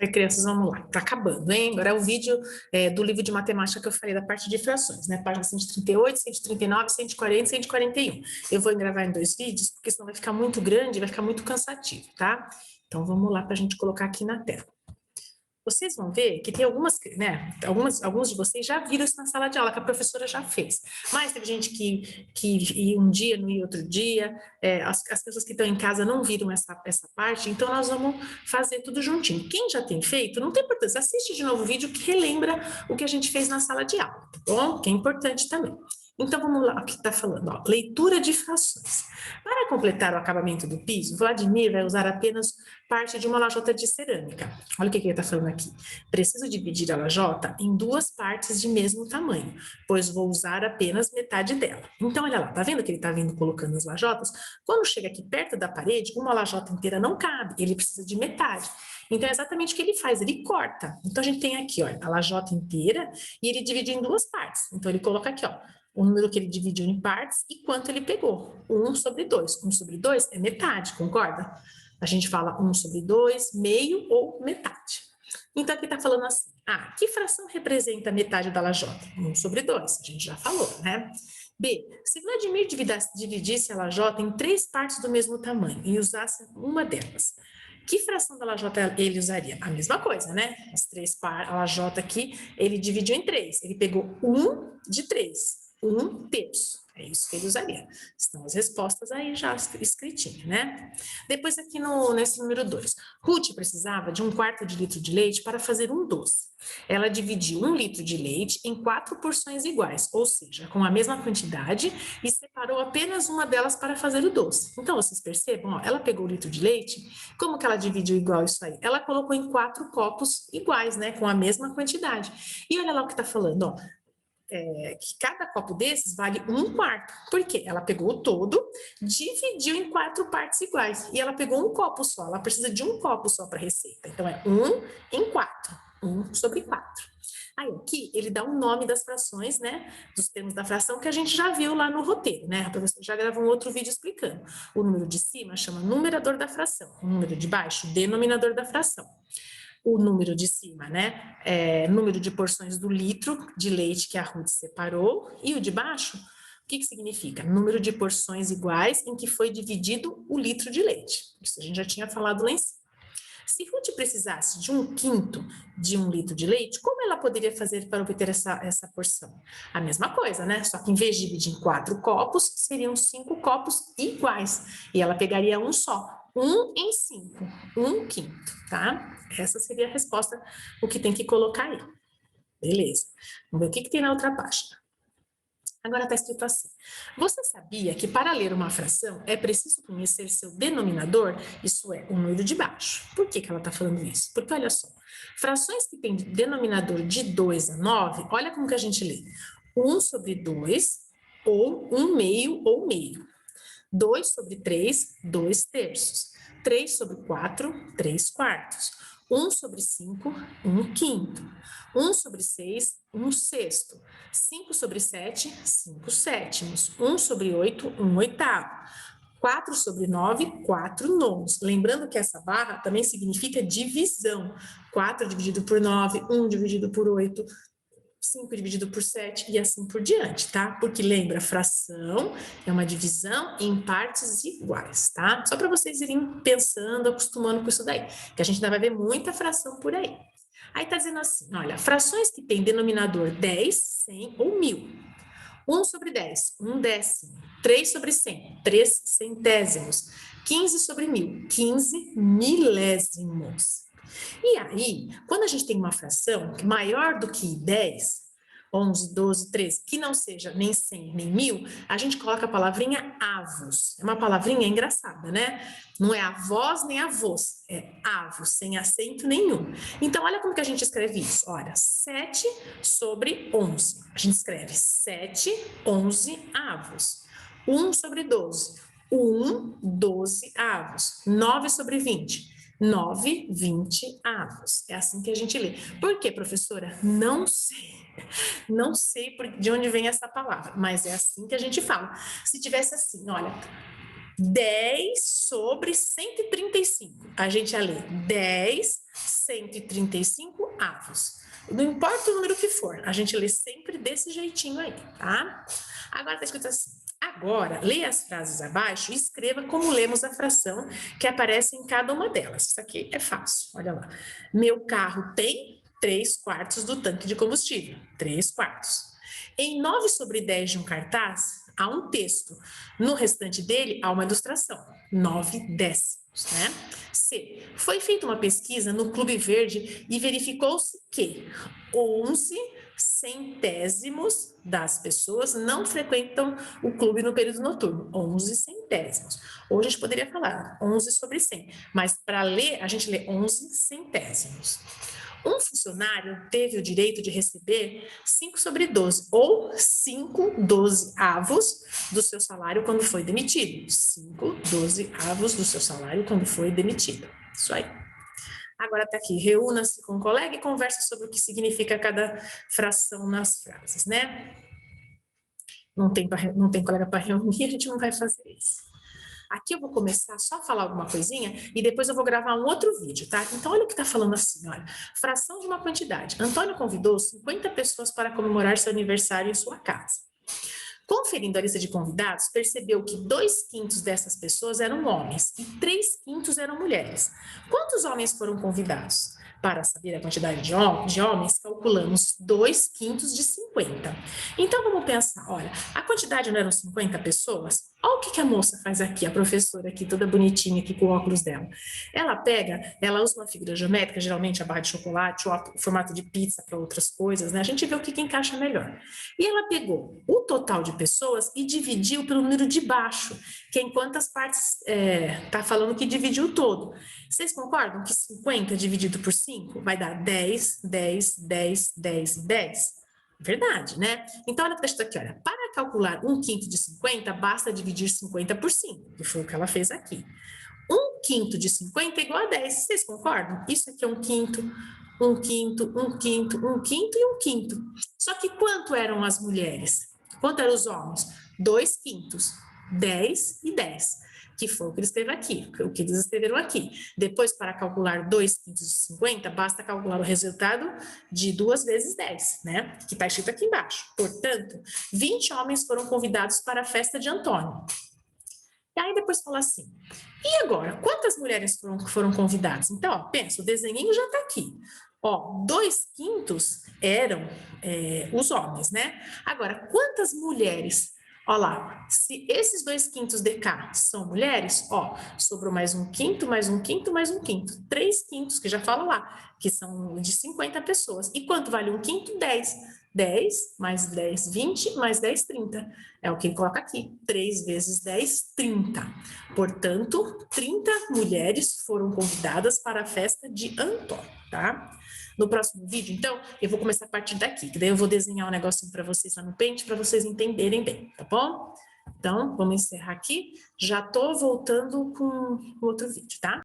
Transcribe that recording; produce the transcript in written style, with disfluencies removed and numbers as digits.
Oi, crianças, vamos lá. Tá acabando, hein? Agora é o vídeo do livro de matemática que eu falei da parte de frações, né? Página 138, 139, 140 e 141. Eu vou gravar em 2 vídeos, porque senão vai ficar muito grande, vai ficar muito cansativo, tá? Então, vamos lá para a gente colocar aqui na tela. Vocês vão ver que tem algumas, né? Alguns de vocês já viram isso na sala de aula, que a professora já fez. Mas teve gente que ia um dia, não ia outro dia. As pessoas que estão em casa não viram essa parte, então nós vamos fazer tudo juntinho. Quem já tem feito, não tem importância. Assiste de novo o vídeo que relembra o que a gente fez na sala de aula, tá bom? Que é importante também. Então, vamos lá, o que está falando? Ó, leitura de frações. Para completar o acabamento do piso, Vladimir vai usar apenas parte de uma lajota de cerâmica. Olha o que ele está falando aqui. Preciso dividir a lajota em 2 partes de mesmo tamanho, pois vou usar apenas metade dela. Então, olha lá, tá vendo que ele está vindo colocando as lajotas? Quando chega aqui perto da parede, uma lajota inteira não cabe, ele precisa de metade. Então, é exatamente o que ele faz, ele corta. Então, a gente tem aqui, olha, a lajota inteira e ele divide em 2 partes. Então, ele coloca aqui, ó, o número que ele dividiu em partes e quanto ele pegou. 1 sobre 2. 1 sobre 2 é metade, concorda? A gente fala 1 sobre 2, meio ou metade. Então, aqui está falando assim, que fração representa a metade da lajota? 1 sobre 2, a gente já falou, né? B, se Vladimir dividisse a lajota em 3 partes do mesmo tamanho e usasse uma delas, que fração da lajota ele usaria? A mesma coisa, né? As 3 partes, a lajota aqui, ele dividiu em 3, ele pegou 1 de 3. 1/3. É isso que ele usaria. Estão as respostas aí já escritinhas, né? Depois aqui nesse número 2. Ruth precisava de 1/4 de litro de leite para fazer um doce. Ela dividiu 1 litro de leite em 4 porções iguais, ou seja, com a mesma quantidade, e separou apenas uma delas para fazer o doce. Então, vocês percebam, ó, ela pegou o litro de leite, como que ela dividiu igual isso aí? Ela colocou em 4 copos iguais, né? Com a mesma quantidade. E olha lá o que tá falando, ó. Que cada copo desses vale 1/4. Por quê? Ela pegou o todo, dividiu em 4 partes iguais. E ela pegou um copo só. Ela precisa de um copo só para a receita. Então, é 1 em 4. 1 sobre 4. Aí, aqui, ele dá o nome das frações, né? Dos termos da fração que a gente já viu lá no roteiro, né? A professora já gravou um outro vídeo explicando. O número de cima chama numerador da fração. O número de baixo, denominador da fração. O número de cima, né? Número de porções do litro de leite que a Ruth separou. E o de baixo, o que significa? Número de porções iguais em que foi dividido o litro de leite. Isso a gente já tinha falado lá em cima. Se Ruth precisasse de 1/5 de 1 litro de leite, como ela poderia fazer para obter essa porção? A mesma coisa, né? Só que em vez de dividir em 4 copos, seriam 5 copos iguais. E ela pegaria um só. 1 em 5, 1/5, tá? Essa seria a resposta, o que tem que colocar aí. Beleza. Vamos ver o que tem na outra página. Agora está escrito assim. Você sabia que para ler uma fração é preciso conhecer seu denominador? Isso é, o número de baixo. Por que ela está falando isso? Porque olha só, frações que têm denominador de 2 a 9, olha como que a gente lê. 1 sobre 2, ou 1 meio ou meio. 2 sobre 3, 2/3. 3 sobre 4, 3/4. 1 sobre 5, 1/5. 1 sobre 6, 1/6. 5 sobre 7, 5/7. 1 sobre 8, 1/8. 4 sobre 9, 4/9. Lembrando que essa barra também significa divisão. 4 dividido por 9, 1 dividido por 8, 5 dividido por 7 e assim por diante, tá? Porque lembra, fração é uma divisão em partes iguais, tá? Só para vocês irem pensando, acostumando com isso daí, que a gente ainda vai ver muita fração por aí. Aí tá dizendo assim, olha, frações que têm denominador 10, 100 ou 1000. 1 sobre 10, 1/10. 3 sobre 100, 3 centésimos. 15 sobre 1000, 15 milésimos. E aí, quando a gente tem uma fração maior do que 10, 11, 12, 13, que não seja nem 100, nem 1000, a gente coloca a palavrinha avos. É uma palavrinha engraçada, né? Não é avós nem avós, é avos, sem acento nenhum. Então, olha como que a gente escreve isso. Olha, 7 sobre 11. A gente escreve 7, 11 avos. 1 sobre 12. 12 avos. 9 sobre 20. 9, 20 avos. É assim que a gente lê. Por quê, professora? Não sei. Não sei de onde vem essa palavra, mas é assim que a gente fala. Se tivesse assim, olha, 10 sobre 135, a gente ia ler 10 135 avos. Não importa o número que for, a gente lê sempre desse jeitinho aí, tá? Agora tá escrito assim. Agora, leia as frases abaixo e escreva como lemos a fração que aparece em cada uma delas. Isso aqui é fácil, olha lá. Meu carro tem 3/4 do tanque de combustível. 3/4. Em 9/10 de um cartaz, há um texto. No restante dele, há uma ilustração. 9/10, né? C. Foi feita uma pesquisa no Clube Verde e verificou-se que 11/100 das pessoas não frequentam o clube no período noturno. 11/100. Ou a gente poderia falar 11/100, mas para ler, a gente lê 11/100. Um funcionário teve o direito de receber 5/12, ou 5/12 do seu salário quando foi demitido. 5/12 do seu salário quando foi demitido. Isso aí. Agora está aqui, reúna-se com o colega e converse sobre o que significa cada fração nas frases, né? Não tem colega para reunir, a gente não vai fazer isso. Aqui eu vou começar só a falar alguma coisinha e depois eu vou gravar um outro vídeo, tá? Então, olha o que está falando assim, olha. Fração de uma quantidade. Antônio convidou 50 pessoas para comemorar seu aniversário em sua casa. Conferindo a lista de convidados, percebeu que 2/5 dessas pessoas eram homens e 3/5 eram mulheres. Quantos homens foram convidados? Para saber a quantidade de homens, calculamos 2/5 de 50. Então, vamos pensar, olha, a quantidade não eram 50 pessoas? Olha o que a moça faz aqui, a professora aqui, toda bonitinha aqui com o óculos dela. Ela usa uma figura geométrica, geralmente a barra de chocolate ou o formato de pizza para outras coisas, né? A gente vê o que encaixa melhor. E ela pegou o total de pessoas e dividiu pelo número de baixo, que é em quantas partes está falando que dividiu todo. Vocês concordam que 50 dividido por 5 vai dar 10, 10, 10, 10, 10? Verdade, né? Então, olha o que está aqui, olha. Para calcular 1/5 de 50, basta dividir 50 por 5, que foi o que ela fez aqui. 1/5 de 50 é igual a 10. Vocês concordam? Isso aqui é 1/5, 1/5, 1/5, 1/5 e 1/5. Só que quanto eram as mulheres? Quanto eram os homens? 2/5, 10 e 10. Que foi o que eles escreveram aqui. Depois, para calcular 2/5 de 50, basta calcular o resultado de 2 vezes 10, né? Que está escrito aqui embaixo. Portanto, 20 homens foram convidados para a festa de Antônio. E aí depois fala assim, e agora, quantas mulheres foram convidadas? Então, ó, pensa, o desenhinho já está aqui. Ó, 2/5 eram os homens, né? Agora, quantas mulheres? Ó lá, se esses 2/5 de cá são mulheres, ó, sobrou mais 1/5, mais 1/5, mais 1/5. 3/5, que já fala lá, que são de 50 pessoas. E quanto vale 1/5? 10. 10 mais 10, 20, mais 10, 30. É o que ele coloca aqui. 3 vezes 10, 30. Portanto, 30 mulheres foram convidadas para a festa de Antônio, tá? No próximo vídeo, então, eu vou começar a partir daqui, que daí eu vou desenhar um negocinho para vocês lá no Paint, para vocês entenderem bem, tá bom? Então, vamos encerrar aqui. Já tô voltando com outro vídeo, tá?